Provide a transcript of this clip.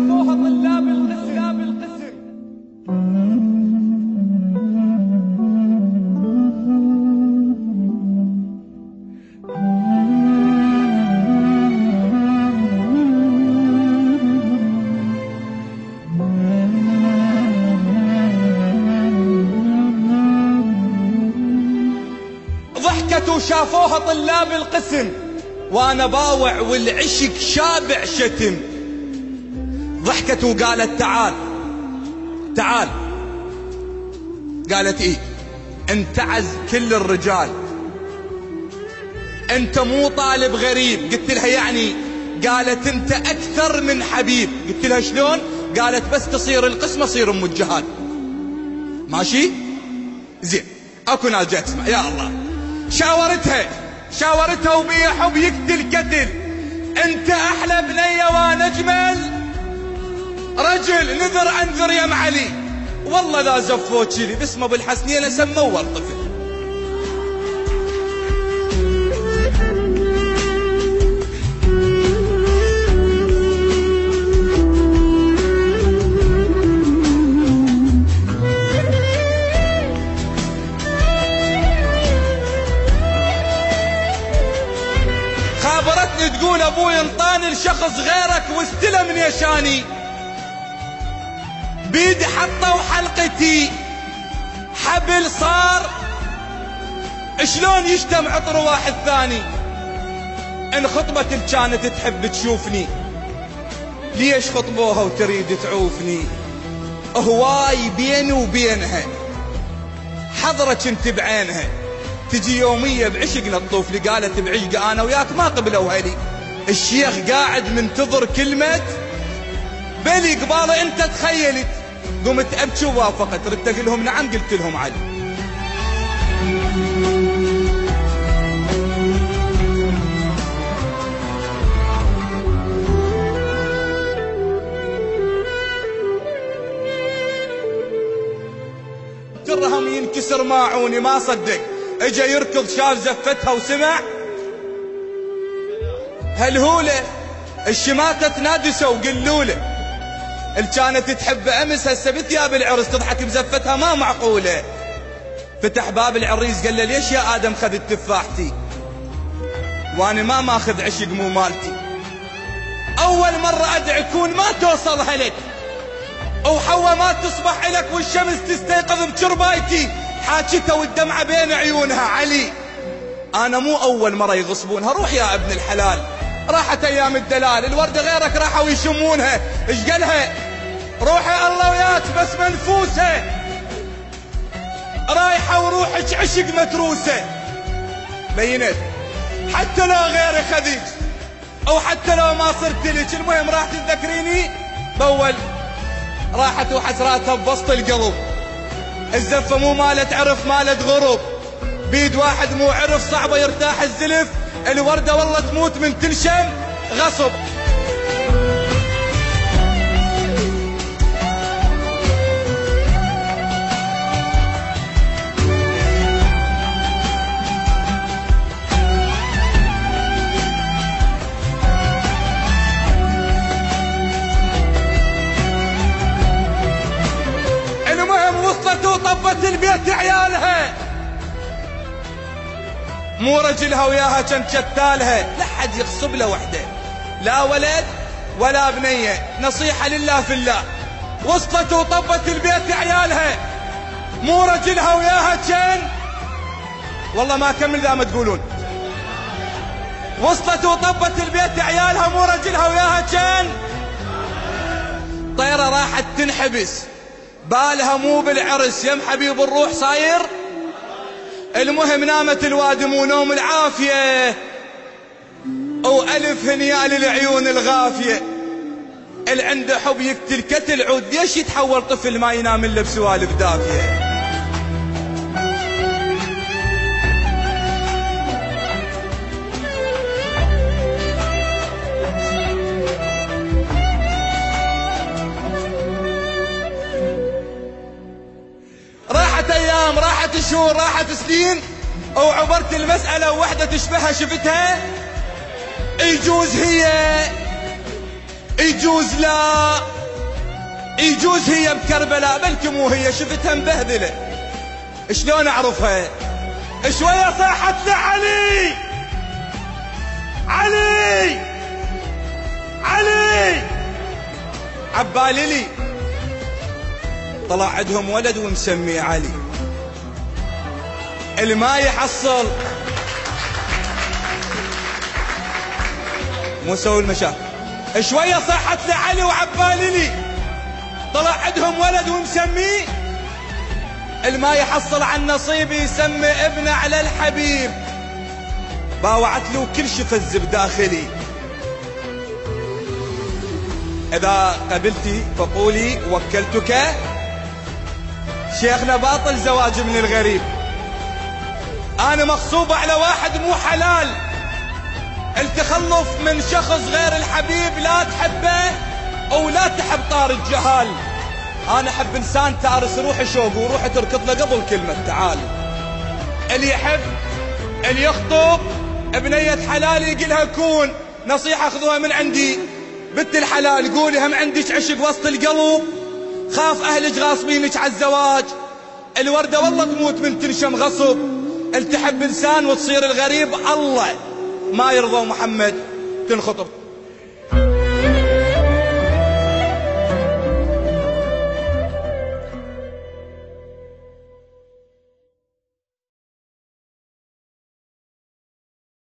شافوها طلاب القسم. ضحكت وشافوها طلاب القسم، وانا باوع والعشق شابع شتم. ضحكت وقالت تعال تعال، قالت ايه انتعز كل الرجال، انت مو طالب غريب. قلت لها يعني؟ قالت انت اكثر من حبيب. قلت لها شلون؟ قالت بس تصير القسمة صير ام الجهاد. ماشي زين، اكو ناس جاي تسمع. يا الله، شاورتها وبي حب يقتل قتل. انت احلى بنية وانا اجمل رجل، نذر انذر يا معلي. والله لا زفوت شلي باسمه بالحسنية لسموه الطفل. خابرتني تقول ابوي انطاني لشخص غيرك واستلم يشاني، بيدي حطوا حلقتي حبل صار، شلون يشتم عطر واحد ثاني. ان خطبة كانت تحب تشوفني، ليش خطبوها وتريد تعوفني؟ هواي بيني وبينها حضرة كنت بعينها، تجي يومية بعشقنا تطوف لي. قالت بعشق انا وياك ما قبلوا هلي. الشيخ قاعد منتظر كلمة بلي قباله انت تخيلت. قمت ابكي ووافقت، ردت اقول لهم نعم، قلت لهم علي. درهم ينكسر ماعوني، ما صدق اجا يركض شاف زفتها وسمع هالهولة الشماتة تنادسه وقلوله. اللي كانت تحب امس هسه بثياب العرس تضحك بزفتها، ما معقولة. فتح باب العريس قال له ليش يا ادم خذت تفاحتي وانا ما ماخذ عشق مو مالتي؟ اول مرة ادعي كون ما توصلها لك، وحوا ما تصبح لك والشمس تستيقظ بشربايتي. حاجتها والدمعة بين عيونها علي، انا مو اول مرة يغصبونها. روح يا ابن الحلال، راحت ايام الدلال، الوردة غيرك راحوا يشمونها. ايش قالها؟ روحي الله وياك بس منفوسة، رايحة وروحك عشق متروسة. بينت حتى لو غيري خذيك او حتى لو ما صرت لك، المهم راح تتذكريني بول. راحت وحسراتها بوسط القلب، الزفة مو مالت عرف مالت غرب، بيد واحد مو عرف صعبة يرتاح الزلف. الوردة والله تموت من تنشم غصب. المهم وصلت وطبت البيت عيالها، مو رجلها وياها كان شتالها. لا حد يغصب له وحده، لا ولد ولا بنية، نصيحة لله في الله. وصلت وطبت البيت عيالها، مو رجلها وياها كان، والله ما كمل ذا ما تقولون. وصلت وطبت البيت عيالها، مو رجلها وياها كان. طيرة راحت تنحبس، بالها مو بالعرس يم حبيب الروح صاير. المهم نامت الوادم ونوم العافية، وألف هنيا للعيون الغافية. اللي عنده حب يقتل كتل عود، ليش يتحول طفل ما ينام الا بسوالف دافية؟ راحت ايام، راحت شهور، راحت سنين، وعبرت المسألة ووحدة تشبهها شفتها. يجوز هي يجوز لا، يجوز هي بكربلاء بلكي مو هي، شفتها مبهذله. شلون اعرفها؟ شويه صاحت له علي علي علي، عبالي لي طلع عندهم ولد ومسميه علي. الما يحصل مو سوي المشاكل. شويه صاحت له علي وعبالي لي طلع عندهم ولد ومسميه. الما يحصل عن نصيبي يسمي ابنه على الحبيب. باوعت له كل شيء فز بداخلي. اذا قبلتي فقولي وكلتك. شيخنا باطل زواج من الغريب. انا مغصوبة على واحد مو حلال. التخلف من شخص غير الحبيب لا تحبه او لا تحب طار الجهال. انا احب انسان تارس روحي شوق وروحي تركض له قبل كلمة تعال. اللي يحب اللي يخطب بنية حلال يقلها كون. نصيحة خذوها من عندي بنت الحلال، قولي هم عندك عشق وسط القلب، خاف اهلك غاصبينك على الزواج. الوردة والله تموت من تنشم غصب. التحب انسان وتصير الغريب الله ما يرضى محمد تنخطب.